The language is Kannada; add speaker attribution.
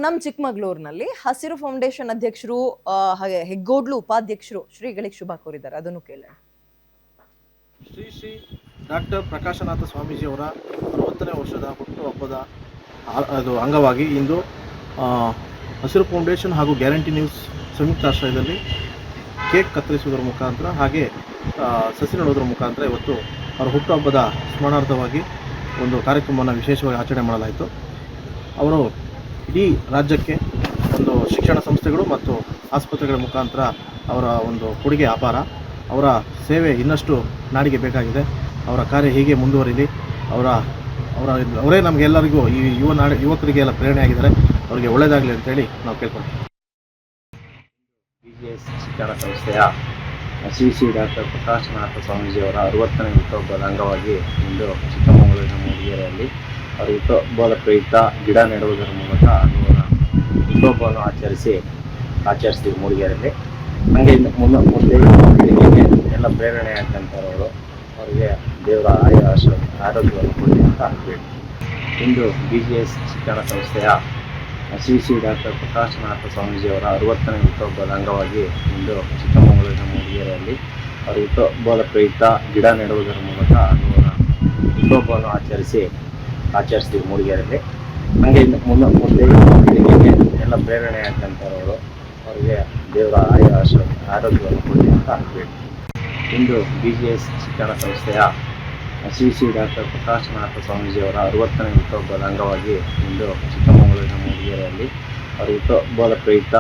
Speaker 1: ನಮ್ಮ ಚಿಕ್ಕಮಗಳೂರಿನಲ್ಲಿ ಹಸಿರು ಫೌಂಡೇಶನ್ ಅಧ್ಯಕ್ಷರು ಹಾಗೆ ಹೆಗ್ಗೋಡ್ಲು ಉಪಾಧ್ಯಕ್ಷರು ಶ್ರೀಗಳಿಗೆ ಶುಭ ಕೋರಿದ್ದಾರೆ, ಅದನ್ನು ಕೇಳೋಣ.
Speaker 2: ಶ್ರೀ ಡಾಕ್ಟರ್ ಪ್ರಕಾಶನಾಥ ಸ್ವಾಮೀಜಿ ಅವರ 60ನೇ ವರ್ಷದ ಹುಟ್ಟುಹಬ್ಬದ ಅಂಗವಾಗಿ ಇಂದು ಹಸಿರು ಫೌಂಡೇಶನ್ ಹಾಗೂ ಗ್ಯಾರಂಟಿ ನ್ಯೂಸ್ ಸಂಯುಕ್ತ ಆಶ್ರಯದಲ್ಲಿ ಕೇಕ್ ಕತ್ತರಿಸುವುದರ ಮುಖಾಂತರ ಹಾಗೆ ಸಸಿ ನೆಡುವುದರ ಮುಖಾಂತರ ಇವತ್ತು ಅವರ ಹುಟ್ಟುಹಬ್ಬದ ಸ್ಮರಣಾರ್ಥವಾಗಿ ಒಂದು ಕಾರ್ಯಕ್ರಮವನ್ನು ವಿಶೇಷವಾಗಿ ಆಚರಣೆ ಮಾಡಲಾಯಿತು. ಅವರು ಇಡೀ ರಾಜ್ಯಕ್ಕೆ ಒಂದು ಶಿಕ್ಷಣ ಸಂಸ್ಥೆಗಳು ಮತ್ತು ಆಸ್ಪತ್ರೆಗಳ ಮುಖಾಂತರ ಅವರ ಒಂದು ಕೊಡುಗೆ ಅಪಾರ. ಅವರ ಸೇವೆ ಇನ್ನಷ್ಟು ನಾಡಿಗೆ ಬೇಕಾಗಿದೆ. ಅವರ ಕಾರ್ಯ ಹೀಗೆ ಮುಂದುವರಿಲಿ. ಅವರೇ ನಮಗೆಲ್ಲರಿಗೂ ಈ ಯುವಕರಿಗೆಲ್ಲ ಪ್ರೇರಣೆಯಾಗಿದ್ದಾರೆ. ಅವರಿಗೆ ಒಳ್ಳೆಯದಾಗಲಿ ಅಂತೇಳಿ ನಾವು ಕೇಳ್ಕೊಳ್ತೀವಿ.
Speaker 3: BGS ಶಿಕ್ಷಣ ಸಂಸ್ಥೆಯ ಶ್ರೀ ಡಾಕ್ಟರ್ ಪ್ರಕಾಶನಾಥ ಸ್ವಾಮೀಜಿಯವರ 60ನೇ ಹುಟ್ಟುಹಬ್ಬದ ಅಂಗವಾಗಿ ಇಂದು ಚಿಕ್ಕಮಗಳೂರಿನ ಮೂಡಿಗೆರೆಯಲ್ಲಿ ಅವರ ಹುಟ್ಟುಹಬ್ಬದ ಪ್ರಯುಕ್ತ ಗಿಡ ನೆಡುವುದರ ಮೂಲಕ ಅವರ ಹುಟ್ಟುಹಬ್ಬವನ್ನು ಆಚರಿಸ್ತೀವಿ ಮೂಡಿಗೆರೆಯಲ್ಲಿ. ಹಾಗೆ ಮುಂದೆ ಎಲ್ಲ ಪ್ರೇರಣೆ ಆಗ್ತಂಥವ್ರು ಅವರಿಗೆ ದೇವರ ಆರೋಗ್ಯವನ್ನು ಕೊಡಿ ಅಂತ ಹೇಳಿ ಇಂದು BGS ಶಿಕ್ಷಣ ಸಂಸ್ಥೆಯ ಶ್ರೀ ಡಾಕ್ಟರ್ ಪ್ರಕಾಶನಾಥ ಸ್ವಾಮೀಜಿಯವರ 60ನೇ ಹುಟ್ಟುಹಬ್ಬದ ಅಂಗವಾಗಿ ಇಂದು ಚಿಕ್ಕಮಗಳೂರಿನ ಮೂಡಿಗೆರೆಯಲ್ಲಿ ಅವರ ಹುಟ್ಟುಹಬ್ಬದ ಪ್ರಯುಕ್ತ ಗಿಡ ನೆಡುವುದರ ಮೂಲಕ ಅವರ ಹುಟ್ಟುಹಬ್ಬವನ್ನು ಆಚರಿಸ್ತೀವಿ ಮೂಡಿಗೆರೆಯಲ್ಲಿ. ಹಾಗೆ ಮುಂದೆ ಎಲ್ಲ ಪ್ರೇರಣೆ ಆಗ್ತಂಥವ್ರು ಅವರಿಗೆ ದೇವರ ಆರೋಗ್ಯವನ್ನು ಕೊಡಿ ಅಂತ ಹೇಳಿ ಇಂದು BGS ಶಿಕ್ಷಣ ಸಂಸ್ಥೆಯ ಶ್ರೀ ಡಾಕ್ಟರ್ ಪ್ರಕಾಶನಾಥ ಸ್ವಾಮೀಜಿಯವರ 60ನೇ ಹುಟ್ಟುಹಬ್ಬದ ಅಂಗವಾಗಿ ಇಂದು ಚಿಕ್ಕಮಗಳೂರಿನ ಮೂಡಿಗೆರೆಯಲ್ಲಿ ಅವರ ಹುಟ್ಟುಹಬ್ಬದ ಪ್ರಯುಕ್ತ